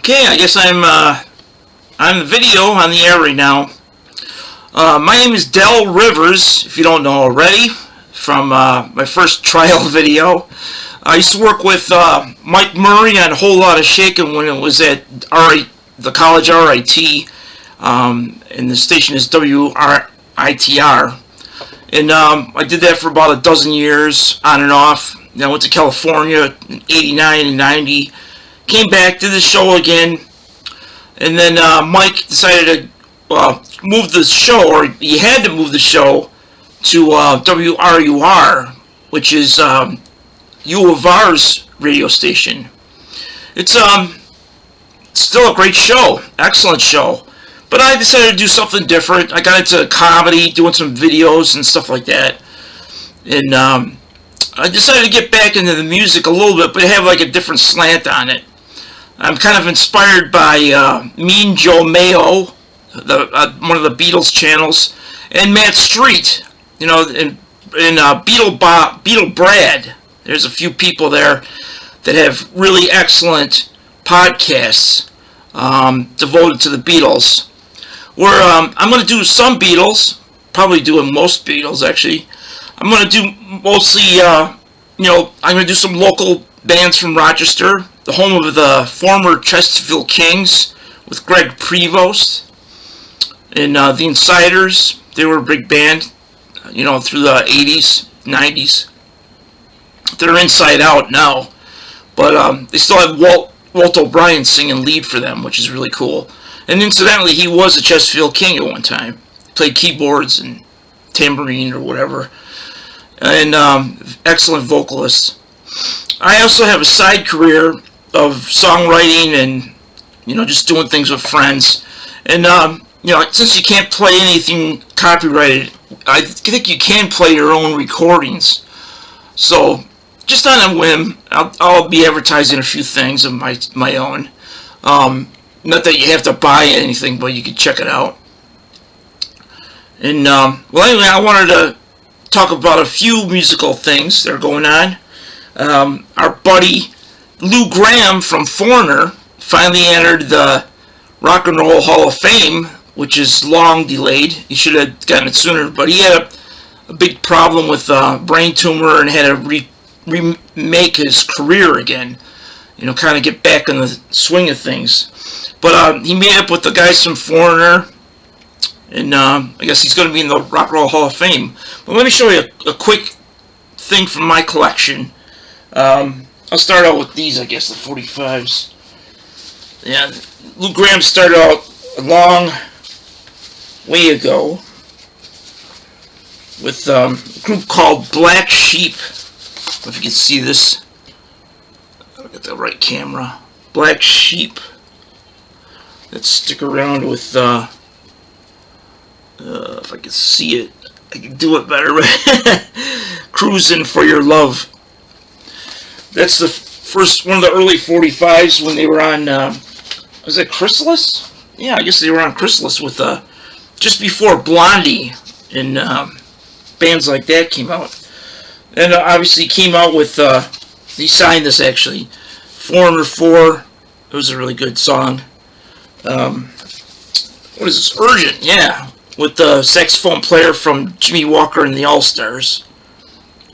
Okay, I guess I'm on the video on the air right now. My name is Del Rivers, if you don't know already, from my first trial video. I used to work with Mike Murray on a whole lot of shaking when it was at the college RIT, and the station is WRITR. And I did that for about a dozen years, on and off. Then I went to California in 89 and 90. Came back, did the show again. And then Mike decided to move the show, or he had to move the show to WRUR, which is U of R's radio station. It's still a great show, excellent show. But I decided to do something different. I got into comedy, doing some videos and stuff like that. And I decided to get back into the music a little bit, but have like a different slant on it. I'm kind of inspired by Mean Joe Mayo, one of the Beatles channels, and Matt Street, you know, and Beatle Brad. There's a few people there that have really excellent podcasts devoted to the Beatles. Where I'm going to do some Beatles, probably doing most Beatles actually. I'm going to do mostly, I'm going to do some local bands from Rochester, the home of the former Chesterfield Kings, with Greg Prevost, and the Insiders. They were a big band, through the 80s, 90s. They're inside out now, but they still have Walt O'Brien singing lead for them, which is really cool. And incidentally, he was a Chesterfield King at one time. He played keyboards and tambourine or whatever. And excellent vocalist. I also have a side career of songwriting and, just doing things with friends. And, since you can't play anything copyrighted, I think you can play your own recordings. So, just on a whim, I'll be advertising a few things of my own. Not that you have to buy anything, but you can check it out. And, anyway, I wanted to talk about a few musical things that are going on. Our buddy Lou Gramm from Foreigner finally entered the Rock and Roll Hall of Fame, which is long delayed. He should have gotten it sooner, but he had a big problem with brain tumor and had to remake his career again. Kind of get back in the swing of things. But he made up with the guys from Foreigner, and I guess he's going to be in the Rock and Roll Hall of Fame. But let me show you a quick thing from my collection. I'll start out with these, I guess, the 45s. Yeah, Lou Gramm started out a long way ago with a group called Black Sheep. I don't know if you can see this. I'll get the right camera. Black Sheep. Let's stick around with, if I can see it, I can do it better. Cruising for Your Love. That's the first one of the early 45s when they were on, was it Chrysalis? Yeah, I guess they were on Chrysalis with, just before Blondie and bands like that came out. And obviously came out with, he signed this actually, Foreigner 4. It was a really good song. What is this? Urgent, yeah, with the saxophone player from Jimmy Walker and the All-Stars.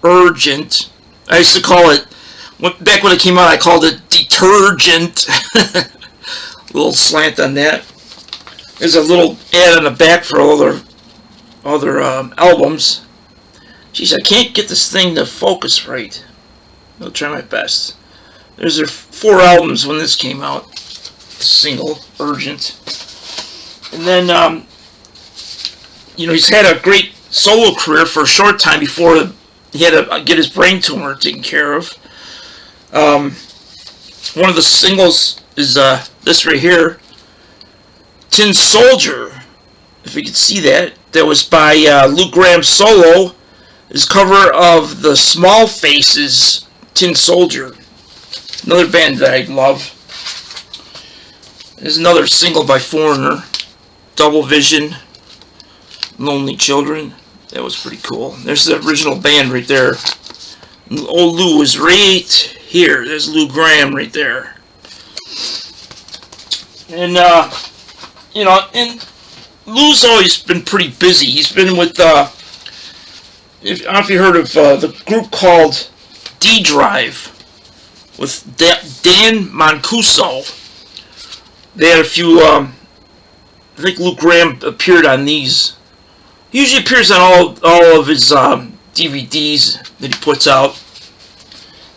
Urgent. I used to call it, back when it came out, I called it Detergent. A little slant on that. There's a little ad on the back for all their other albums. Jeez, I can't get this thing to focus right. I'll try my best. There's their 4 albums when this came out. Single, Urgent. And then, he's had a great solo career for a short time before he had to get his brain tumor taken care of. One of the singles is this right here, Tin Soldier, if you can see that. That was by Lou Gramm solo, his cover of the Small Faces, Tin Soldier. Another band that I love. There's another single by Foreigner, Double Vision, Lonely Children. That was pretty cool. There's the original band right there. Old Lou was right here. There's Lou Gramm right there. And and Lou's always been pretty busy. He's been with I don't know if you heard of the group called D Drive with Dan Mancuso. They had a few. I think Lou Gramm appeared on these. He usually appears on all of his DVDs that he puts out.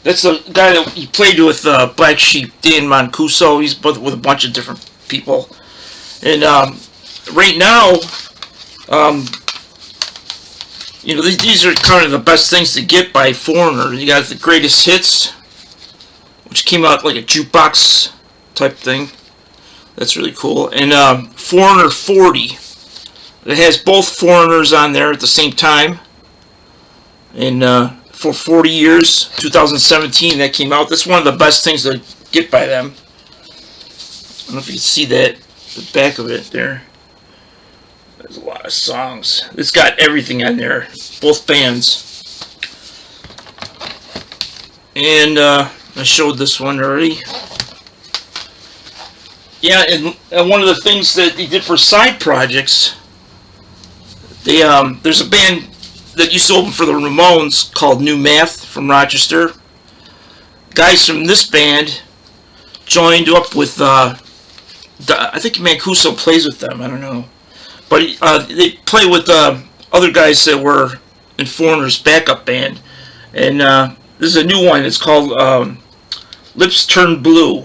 That's the guy that he played with Black Sheep, Dan Mancuso. He's with a bunch of different people. And right now, these are kind of the best things to get by Foreigner. You got the greatest hits, which came out like a jukebox type thing. That's really cool. And Foreigner 40. It has both Foreigners on there at the same time. And for 40 years, 2017, that came out. That's one of the best things to get by them. I don't know if you can see that, the back of it there. There's a lot of songs. It's got everything on there, both bands. And I showed this one already. Yeah, and one of the things that he did for side projects, there's a band that used to open for the Ramones called New Math from Rochester. Guys from this band joined up with, I think Mancuso plays with them, I don't know. But they play with other guys that were in Foreigner's backup band. And this is a new one. It's called Lips Turn Blue.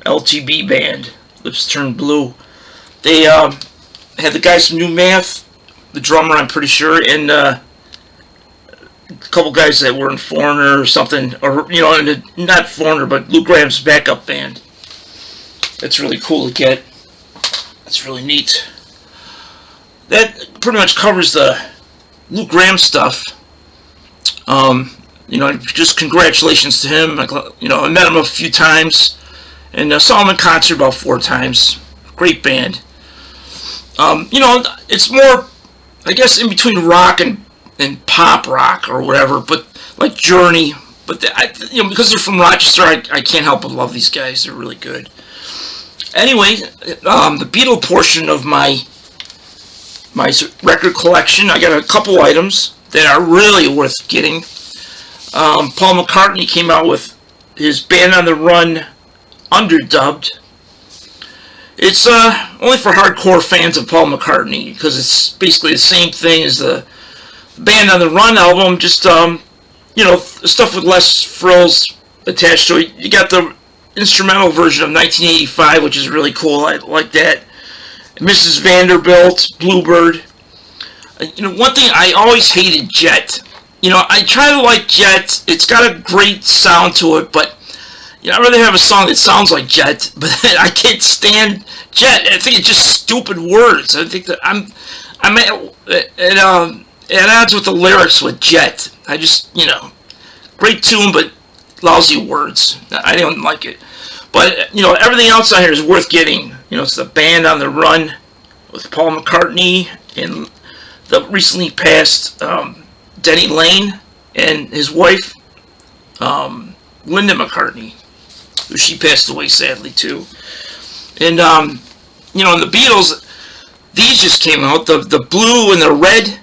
LTB band. Lips Turn Blue. They had the guys from New Math, the drummer I'm pretty sure, and a couple guys that were in Foreigner or something. Or, not Foreigner, but Lou Gramm's backup band. That's really cool to get. That's really neat. That pretty much covers the Lou Gramm stuff. Just congratulations to him. I met him a few times, and saw him in concert about 4 times. Great band. It's more, I guess, in between rock and pop rock or whatever, but like Journey. But because they're from Rochester, I can't help but love these guys. They're really good. Anyway, the Beatle portion of my record collection, I got a couple items that are really worth getting. Paul McCartney came out with his Band on the Run underdubbed. It's only for hardcore fans of Paul McCartney, because it's basically the same thing as the Band on the Run album, just stuff with less frills attached to it. You got the instrumental version of 1985, which is really cool. I like that. Mrs. Vanderbilt, Bluebird. One thing I always hated Jet. I try to like Jet. It's got a great sound to it, but I'd rather have a song that sounds like Jet. But I can't stand Jet. I think it's just stupid words. I think that I'm at odds with the lyrics with Jet. I just great tune, but lousy words. I don't like it. But everything else on here is worth getting. It's the Band on the Run with Paul McCartney and the recently passed Denny Lane and his wife Linda McCartney, who she passed away sadly too. And the Beatles, these just came out, the blue and the red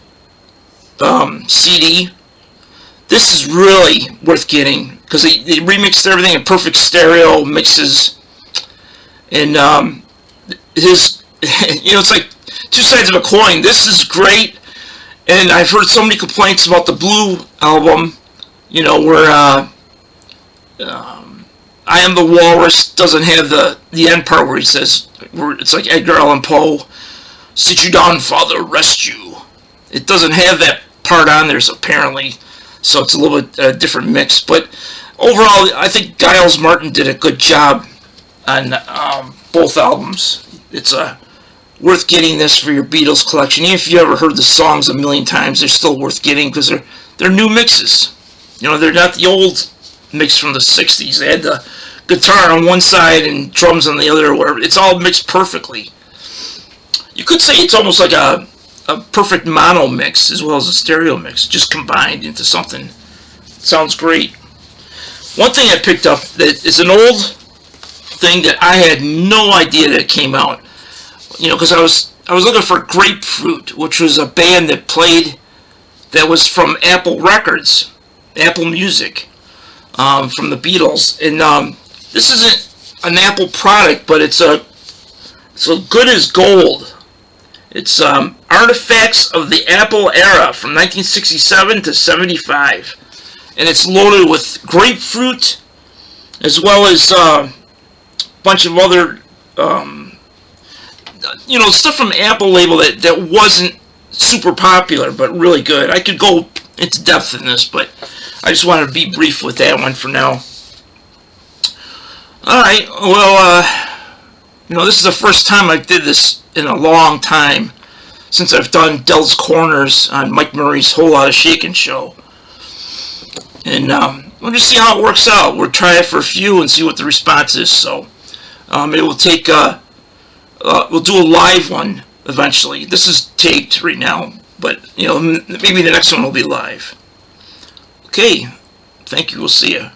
CD. This is really worth getting because they remixed everything in perfect stereo mixes, and it's like two sides of a coin. This is great, and I've heard so many complaints about the Blue album, where I Am the Walrus doesn't have the end part where he says, it's like Edgar Allan Poe, sit you down, father, rest you. It doesn't have that part on there, apparently, so it's a little bit different mix. But overall, I think Giles Martin did a good job on both albums. It's worth getting this for your Beatles collection. Even if you ever heard the songs a million times, they're still worth getting because they're new mixes. They're not the old mix from the 60s. They had the guitar on one side and drums on the other, or whatever. It's all mixed perfectly. You could say it's almost like a perfect mono mix as well as a stereo mix, just combined into something. It sounds great. One thing I picked up that is an old thing that I had no idea that it came out. You know, because I was looking for Grapefruit, which was a band that played, that was from Apple Records, Apple Music, from the Beatles. And this isn't an Apple product, but it's good as gold. It's Artifacts of the Apple Era from 1967 to 75. And it's loaded with grapefruit, as well as a bunch of other, you know, stuff from Apple label that wasn't super popular, but really good. I could go into depth in this, but I just wanted to be brief with that one for now. Alright, well, you know, this is the first time I did this in a long time, since I've done Del's Corners on Mike Murray's Whole Lotta Shakin' show. And we'll just see how it works out. We'll try it for a few and see what the response is. So it will take, we'll do a live one eventually. This is taped right now, but, you know, maybe the next one will be live. Okay, thank you. We'll see you.